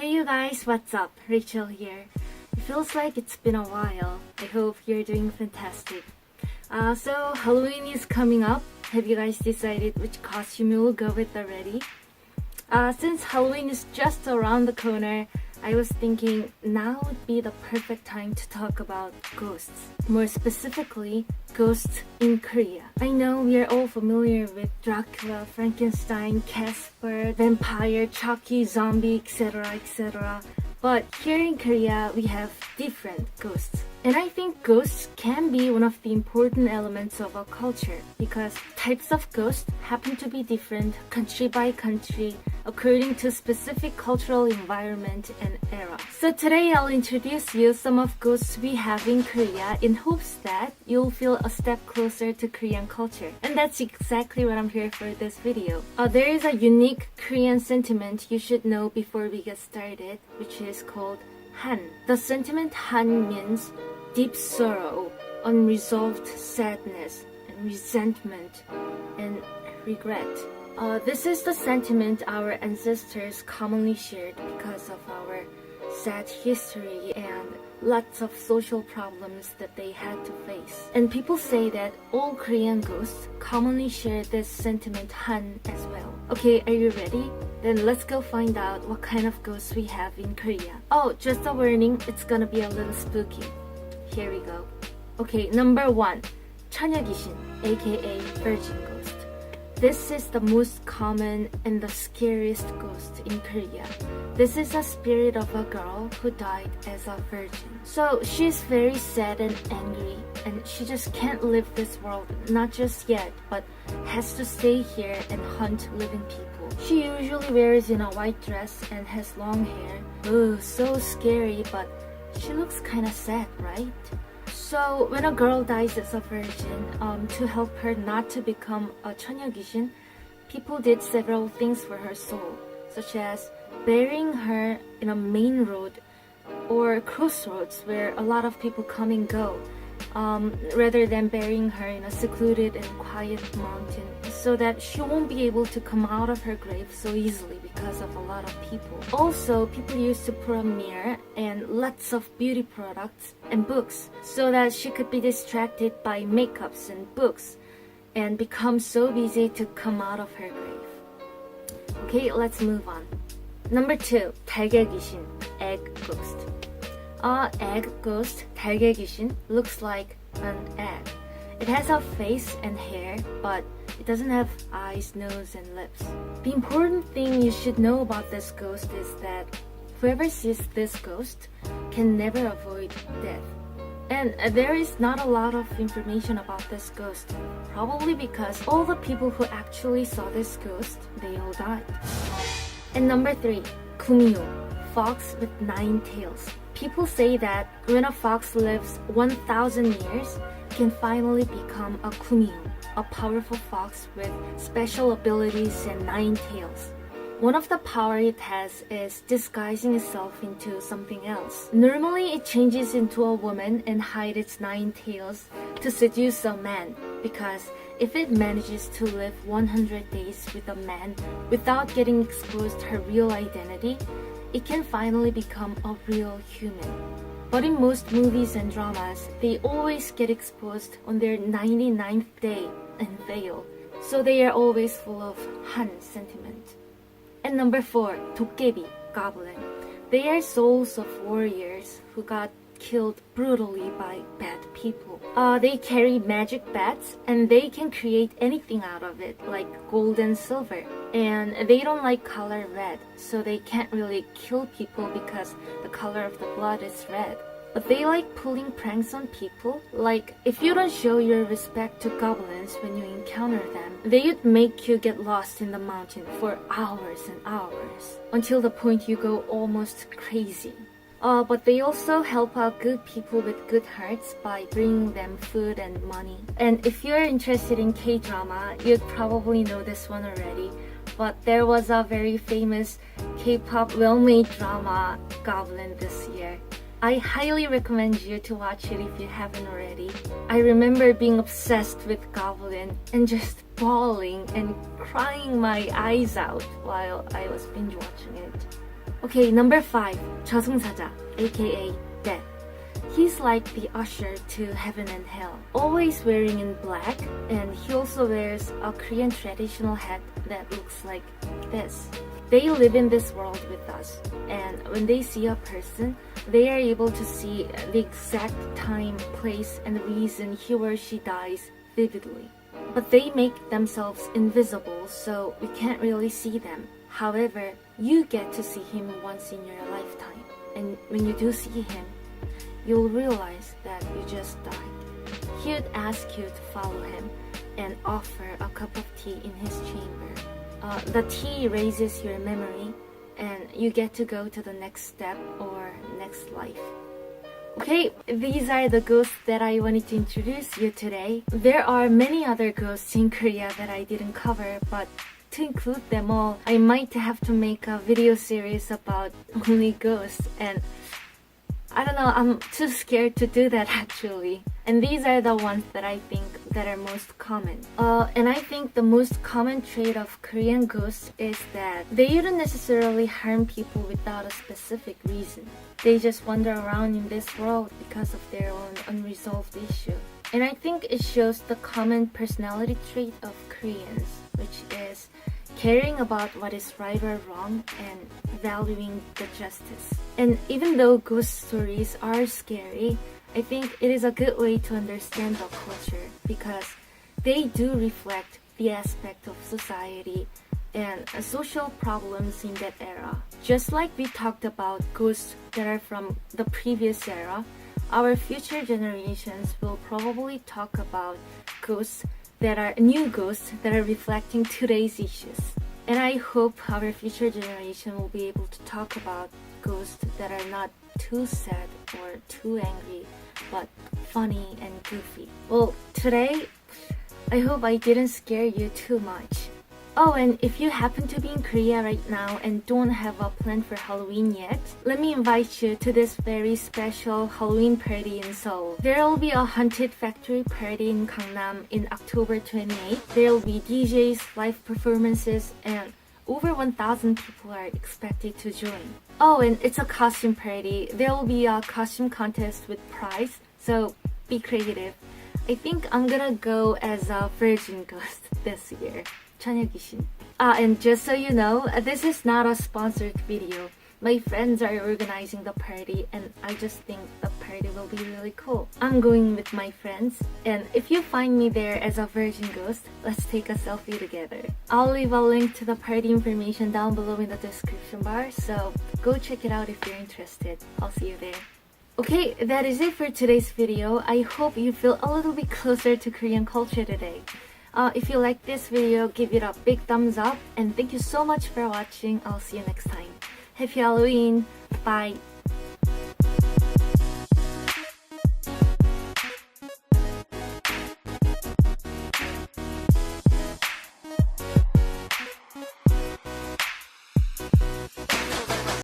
Hey you guys, what's up? Rachel here. It feels like it's been a while. I hope you're doing fantastic. So Halloween is coming up. Have you guys decided which costume you will go with already? Since Halloween is just around the corner, I was thinking now would be the perfect time to talk about ghosts. More specifically, ghosts in Korea. I know we are all familiar with Dracula, Frankenstein, Casper, vampire, Chucky, zombie, etc. etc. But here in Korea, we have different ghosts. And I think ghosts can be one of the important elements of our culture because types of ghosts happen to be different country by country according to specific cultural environment and era. So today I'll introduce you some of ghosts we have in Korea in hopes that you'll feel a step closer to Korean culture. And that's exactly what I'm here for this video. There is a unique Korean sentiment you should know before we get started, which is called Han. The sentiment Han means deep sorrow, unresolved sadness, and resentment, and regret. This is the sentiment our ancestors commonly shared because of our sad history and lots of social problems that they had to face. And people say that all Korean ghosts commonly share this sentiment Han as well. Okay, are you ready? Then let's go find out what kind of ghosts we have in Korea. Oh, just a warning, it's gonna be a little spooky. Here we go. Okay, number 1, Chunja 귀신, aka Virgin Ghost. This is the most common and the scariest ghost in Korea. This is a spirit of a girl who died as a virgin. So she's very sad and angry and she just can't live this world, not just yet, but has to stay here and hunt living people. She usually wears in a white dress and has long hair. Oh, so scary, but she looks kinda sad, right? So when a girl dies as a virgin, to help her not to become a Chunja 귀신, people did several things for her soul, such as burying her in a main road or crossroads where a lot of people come and go, rather than burying her in a secluded and quiet mountain so that she won't be able to come out of her grave so easily because of a lot of people. Also, people used to put a mirror and lots of beauty products and books so that she could be distracted by makeups and books and become so busy to come out of her grave. Okay, let's move on. Number 2, 달걀 귀신, egg ghost. Egg ghost, 달걀 귀신, looks like an egg. It has a face and hair, but it doesn't have eyes, nose, and lips. The important thing you should know about this ghost is that whoever sees this ghost can never avoid death. And there is not a lot of information about this ghost, probably because all the people who actually saw this ghost, they all died. And number 3, 구미호, fox with 9 tails. People say that when a fox lives 1,000 years, it can finally become a 구미호, a powerful fox with special abilities and 9 tails. One of the power it has is disguising itself into something else. Normally, it changes into a woman and hides its 9 tails to seduce a man, because if it manages to live 100 days with a man without getting exposed her real identity, it can finally become a real human. But in most movies and dramas, they always get exposed on their 99th day and fail. So they are always full of Han sentiment. And number 4, 도깨비, Goblin. They are souls of warriors who got killed brutally by bad people. They carry magic bats and they can create anything out of it, like gold and silver. And they don't like color red, so they can't really kill people because the color of the blood is red. But they like pulling pranks on people. Like, if you don't show your respect to goblins when you encounter them, they would make you get lost in the mountain for hours and hours, until the point you go almost crazy. But they also help out good people with good hearts by bringing them food and money. And if you're interested in K-drama, you'd probably know this one already. But there was a very famous K-pop well-made drama, Goblin, this year. I highly recommend you to watch it if you haven't already. I remember being obsessed with Goblin and just bawling and crying my eyes out while I was binge watching it. Okay, number 5, 저승사자, aka Death. He's like the usher to heaven and hell, always wearing in black, and he also wears a Korean traditional hat that looks like this. They live in this world with us, and when they see a person, they are able to see the exact time, place, and reason he or she dies vividly. But they make themselves invisible, so we can't really see them. However, you get to see him once in your lifetime, and when you do see him, you'll realize that you just died. He would ask you to follow him and offer a cup of tea in his chamber. The tea raises your memory and you get to go to the next step or next life. Okay, these are the ghosts that I wanted to introduce you today. There are many other ghosts in Korea that I didn't cover, but to include them all, I might have to make a video series about only ghosts, and I don't know, I'm too scared to do that actually. And these are the ones that I think that are most common. And I think the most common trait of Korean ghosts is that they don't necessarily harm people without a specific reason. They just wander around in this world because of their own unresolved issue. And I think it shows the common personality trait of Koreans, which is caring about what is right or wrong and valuing the justice. And even though ghost stories are scary, I think it is a good way to understand the culture because they do reflect the aspect of society and social problems in that era. Just like we talked about ghosts that are from the previous era, our future generations will probably talk about new ghosts that are reflecting today's issues. And I hope our future generation will be able to talk about ghosts that are not too sad or too angry, but funny and goofy. Well, today, I hope I didn't scare you too much. Oh, and if you happen to be in Korea right now and don't have a plan for Halloween yet, let me invite you to this very special Halloween party in Seoul. There will be a haunted factory party in Gangnam in October 28th. There will be DJs, live performances, and over 1,000 people are expected to join. Oh, and it's a costume party. There will be a costume contest with prize, so be creative. I think I'm gonna go as a virgin ghost this year. Chunja 귀신. And just so you know, this is not a sponsored video. My friends are organizing the party and I just think the party will be really cool. I'm going with my friends, and if you find me there as a virgin ghost, let's take a selfie together. I'll leave a link to the party information down below in the description bar, so go check it out if you're interested. I'll see you there. Okay, that is it for today's video. I hope you feel a little bit closer to Korean culture today. If you like this video, give it a big thumbs up, and thank you so much for watching. I'll see you next time. Happy Halloween! Bye!